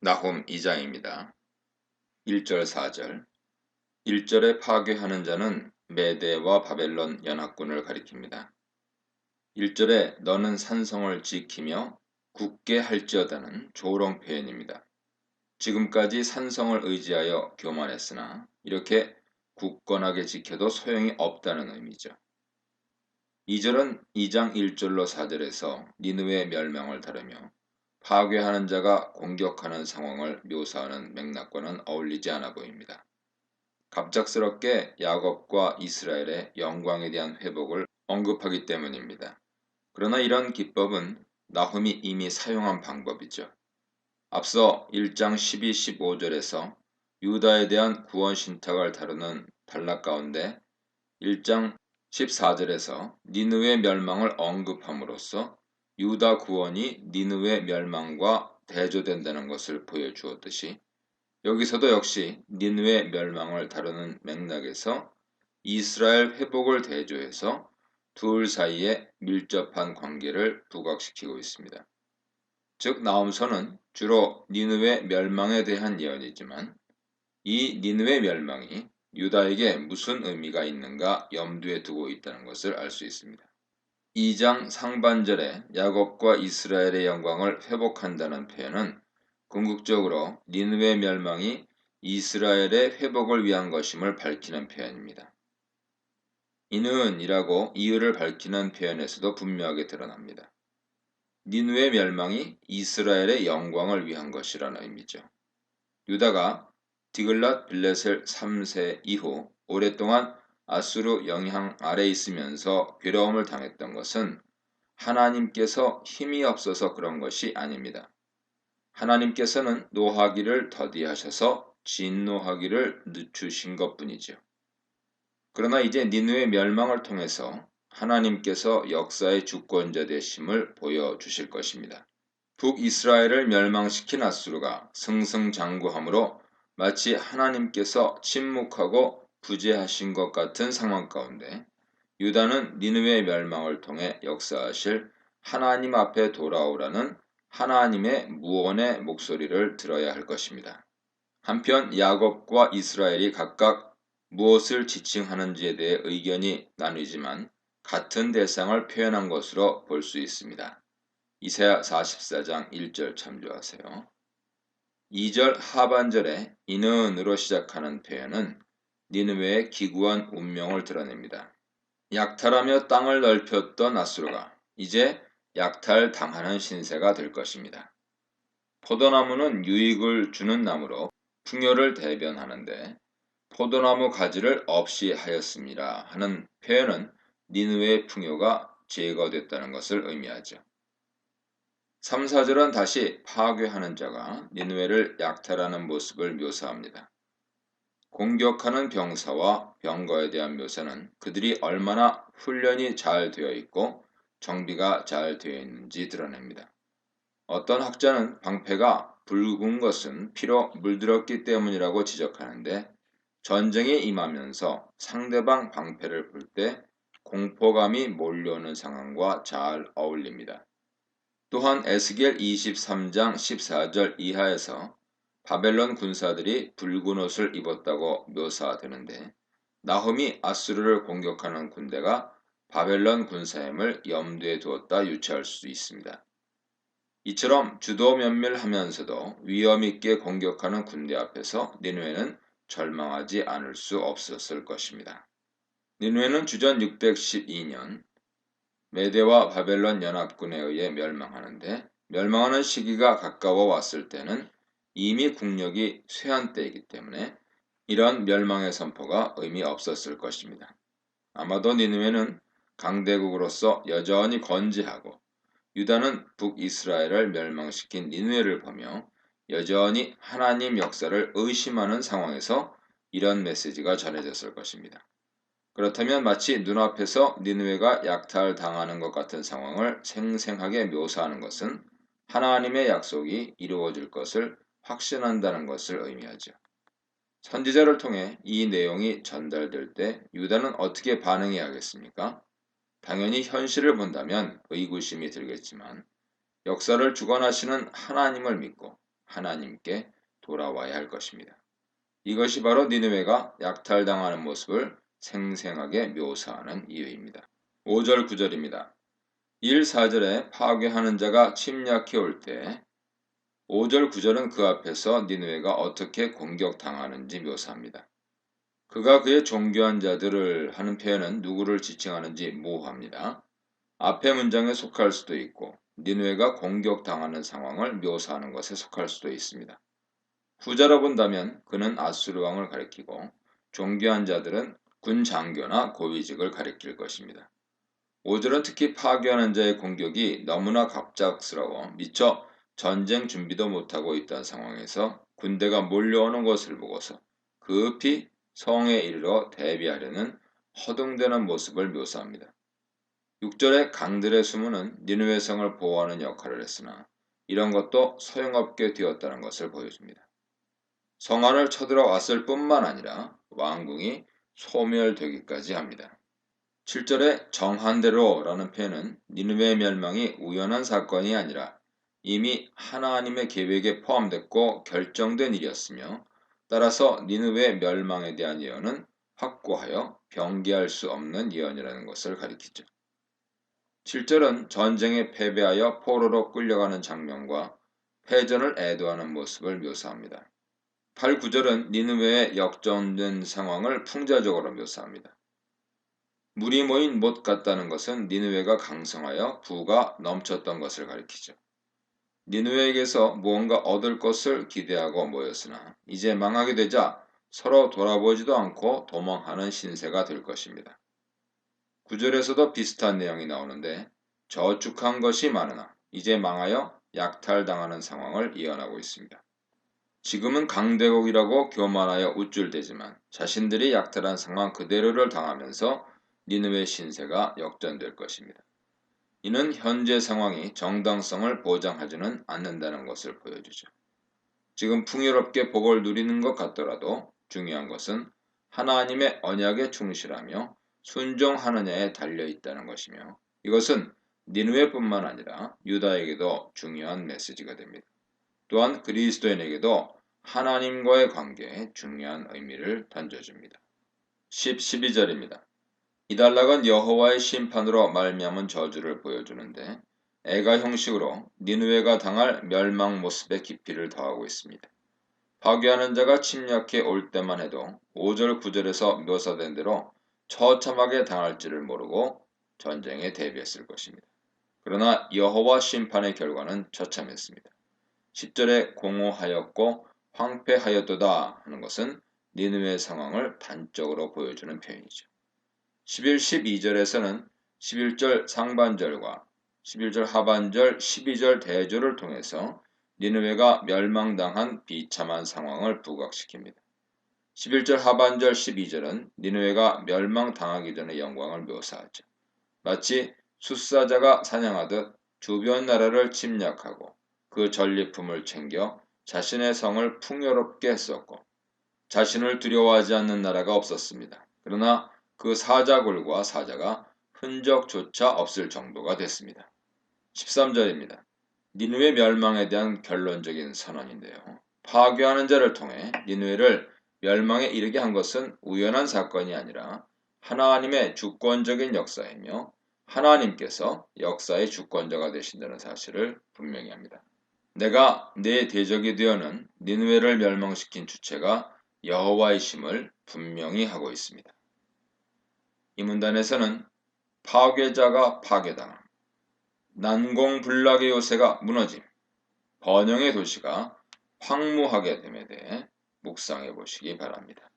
나훔 2장입니다. 1절 4절 1절에 파괴하는 자는 메대와 바벨론 연합군을 가리킵니다. 1절에 너는 산성을 지키며 굳게 할지어다는 조롱 표현입니다. 지금까지 산성을 의지하여 교만했으나 이렇게 굳건하게 지켜도 소용이 없다는 의미죠. 2절은 2장 1절로 4절에서 니느웨 멸망을 다루며 파괴하는 자가 공격하는 상황을 묘사하는 맥락과는 어울리지 않아 보입니다. 갑작스럽게 야곱과 이스라엘의 영광에 대한 회복을 언급하기 때문입니다. 그러나 이런 기법은 나훔이 이미 사용한 방법이죠. 앞서 1장 12, 15절에서 유다에 대한 구원 신탁을 다루는 단락 가운데 1장 14절에서 니느웨 멸망을 언급함으로써 유다 구원이 니느웨 멸망과 대조된다는 것을 보여주었듯이 여기서도 역시 니느웨 멸망을 다루는 맥락에서 이스라엘 회복을 대조해서 둘 사이에 밀접한 관계를 부각시키고 있습니다. 즉 나훔서는 주로 니느웨 멸망에 대한 예언이지만 이 니느웨 멸망이 유다에게 무슨 의미가 있는가 염두에 두고 있다는 것을 알 수 있습니다. 2장 상반절에 야곱과 이스라엘의 영광을 회복한다는 표현은 궁극적으로 니느웨 멸망이 이스라엘의 회복을 위한 것임을 밝히는 표현입니다. 이는 이라고 이유를 밝히는 표현에서도 분명하게 드러납니다. 니느웨 멸망이 이스라엘의 영광을 위한 것이라는 의미죠. 유다가 디글랏 빌레셀 3세 이후 오랫동안 아수르 영향 아래 있으면서 괴로움을 당했던 것은 하나님께서 힘이 없어서 그런 것이 아닙니다. 하나님께서는 노하기를 더디하셔서 진노하기를 늦추신 것뿐이죠. 그러나 이제 니느웨 멸망을 통해서 하나님께서 역사의 주권자 되심을 보여주실 것입니다. 북이스라엘을 멸망시킨 아수르가 승승장구함으로 마치 하나님께서 침묵하고 부재하신 것 같은 상황 가운데 유다는 니느웨 멸망을 통해 역사하실 하나님 앞에 돌아오라는 하나님의 무언의 목소리를 들어야 할 것입니다. 한편 야곱과 이스라엘이 각각 무엇을 지칭하는지에 대해 의견이 나뉘지만 같은 대상을 표현한 것으로 볼 수 있습니다. 이사야 44장 1절 참조하세요. 2절 하반절에 이는으로 시작하는 표현은 니느웨의 기구한 운명을 드러냅니다. 약탈하며 땅을 넓혔던 아수르가 이제 약탈당하는 신세가 될 것입니다. 포도나무는 유익을 주는 나무로 풍요를 대변하는데 포도나무 가지를 없이 하였습니다 하는 표현은 니느웨의 풍요가 제거됐다는 것을 의미하죠. 3, 4절은 다시 파괴하는 자가 니느웨를 약탈하는 모습을 묘사합니다. 공격하는 병사와 병거에 대한 묘사는 그들이 얼마나 훈련이 잘 되어 있고 정비가 잘 되어 있는지 드러냅니다. 어떤 학자는 방패가 붉은 것은 피로 물들었기 때문이라고 지적하는데 전쟁에 임하면서 상대방 방패를 볼 때 공포감이 몰려오는 상황과 잘 어울립니다. 또한 에스겔 23장 14절 이하에서 바벨론 군사들이 붉은 옷을 입었다고 묘사되는데 나훔이 아수르를 공격하는 군대가 바벨론 군사임을 염두에 두었다 유추할 수 있습니다. 이처럼 주도면밀하면서도 위험있게 공격하는 군대 앞에서 니느웨는 절망하지 않을 수 없었을 것입니다. 니느웨는 주전 612년 메대와 바벨론 연합군에 의해 멸망하는데 멸망하는 시기가 가까워 왔을 때는 이미 국력이 쇠한 때이기 때문에 이런 멸망의 선포가 의미 없었을 것입니다. 아마도 니느웨는 강대국으로서 여전히 건재하고 유다는 북이스라엘을 멸망시킨 니느웨를 보며 여전히 하나님 역사를 의심하는 상황에서 이런 메시지가 전해졌을 것입니다. 그렇다면 마치 눈앞에서 니느웨가 약탈당하는 것 같은 상황을 생생하게 묘사하는 것은 하나님의 약속이 이루어질 것을 확신한다는 것을 의미하죠. 선지자를 통해 이 내용이 전달될 때 유다는 어떻게 반응해야 하겠습니까? 당연히 현실을 본다면 의구심이 들겠지만 역사를 주관하시는 하나님을 믿고 하나님께 돌아와야 할 것입니다. 이것이 바로 니느웨가 약탈당하는 모습을 생생하게 묘사하는 이유입니다. 5절 9절입니다. 1, 4절에 파괴하는 자가 침략해 올 때 5절 9절은 그 앞에서 니느웨가 어떻게 공격당하는지 묘사합니다. 그가 그의 존귀한 자들을 하는 표현은 누구를 지칭하는지 모호합니다. 앞의 문장에 속할 수도 있고 니느웨가 공격당하는 상황을 묘사하는 것에 속할 수도 있습니다. 후자로 본다면 그는 아수르 왕을 가리키고 존귀한 자들은 군 장교나 고위직을 가리킬 것입니다. 5절은 특히 파괴하는 자의 공격이 너무나 갑작스러워 미처 전쟁 준비도 못하고 있던 상황에서 군대가 몰려오는 것을 보고서 급히 성에 이르러 대비하려는 허둥대는 모습을 묘사합니다. 6절의 강들의 수문은 니느웨 성을 보호하는 역할을 했으나 이런 것도 소용없게 되었다는 것을 보여줍니다. 성 안을 쳐들어왔을 뿐만 아니라 왕궁이 소멸되기까지 합니다. 7절의 정한대로라는 표현은 니느웨의 멸망이 우연한 사건이 아니라 이미 하나님의 계획에 포함됐고 결정된 일이었으며 따라서 니느웨의 멸망에 대한 예언은 확고하여 변기할 수 없는 예언이라는 것을 가리키죠. 7절은 전쟁에 패배하여 포로로 끌려가는 장면과 패전을 애도하는 모습을 묘사합니다. 8, 9절은 니느웨의 역전된 상황을 풍자적으로 묘사합니다. 물이 모인 못 같다는 것은 니느웨가 강성하여 부가 넘쳤던 것을 가리키죠. 니느웨에게서 무언가 얻을 것을 기대하고 모였으나 이제 망하게 되자 서로 돌아보지도 않고 도망하는 신세가 될 것입니다. 9절에서도 비슷한 내용이 나오는데 저축한 것이 많으나 이제 망하여 약탈당하는 상황을 예언하고 있습니다. 지금은 강대국이라고 교만하여 우쭐대지만 자신들이 약탈한 상황 그대로를 당하면서 니느웨 신세가 역전될 것입니다. 이는 현재 상황이 정당성을 보장하지는 않는다는 것을 보여주죠. 지금 풍요롭게 복을 누리는 것 같더라도 중요한 것은 하나님의 언약에 충실하며 순종하느냐에 달려있다는 것이며 이것은 니느웨뿐만 아니라 유다에게도 중요한 메시지가 됩니다. 또한 그리스도인에게도 하나님과의 관계에 중요한 의미를 던져줍니다. 12절입니다. 이달락은 여호와의 심판으로 말미암은 저주를 보여주는데 애가 형식으로 니느웨가 당할 멸망 모습의 깊이를 더하고 있습니다. 파괴하는 자가 침략해 올 때만 해도 5절 9절에서 묘사된 대로 처참하게 당할지를 모르고 전쟁에 대비했을 것입니다. 그러나 여호와 심판의 결과는 처참했습니다. 10절에 공허하였고 황폐하였도다 하는 것은 니느웨 상황을 단적으로 보여주는 표현이죠. 11, 12절에서는 11절 상반절과 11절 하반절, 12절 대조를 통해서 니느웨가 멸망당한 비참한 상황을 부각시킵니다. 11절 하반절 12절은 니느웨가 멸망당하기 전의 영광을 묘사하죠. 마치 숫사자가 사냥하듯 주변 나라를 침략하고 그 전리품을 챙겨 자신의 성을 풍요롭게 했었고 자신을 두려워하지 않는 나라가 없었습니다. 그러나 그 사자굴과 사자가 흔적조차 없을 정도가 됐습니다. 13절입니다. 니느웨 멸망에 대한 결론적인 선언인데요. 파괴하는 자를 통해 니느웨를 멸망에 이르게 한 것은 우연한 사건이 아니라 하나님의 주권적인 역사이며 하나님께서 역사의 주권자가 되신다는 사실을 분명히 합니다. 내가 내 대적이 되어는 니느웨를 멸망시킨 주체가 여호와이심을 분명히 하고 있습니다. 이 문단에서는 파괴자가 파괴당함, 난공불락의 요새가 무너짐, 번영의 도시가 황무하게 됨에 대해 묵상해 보시기 바랍니다.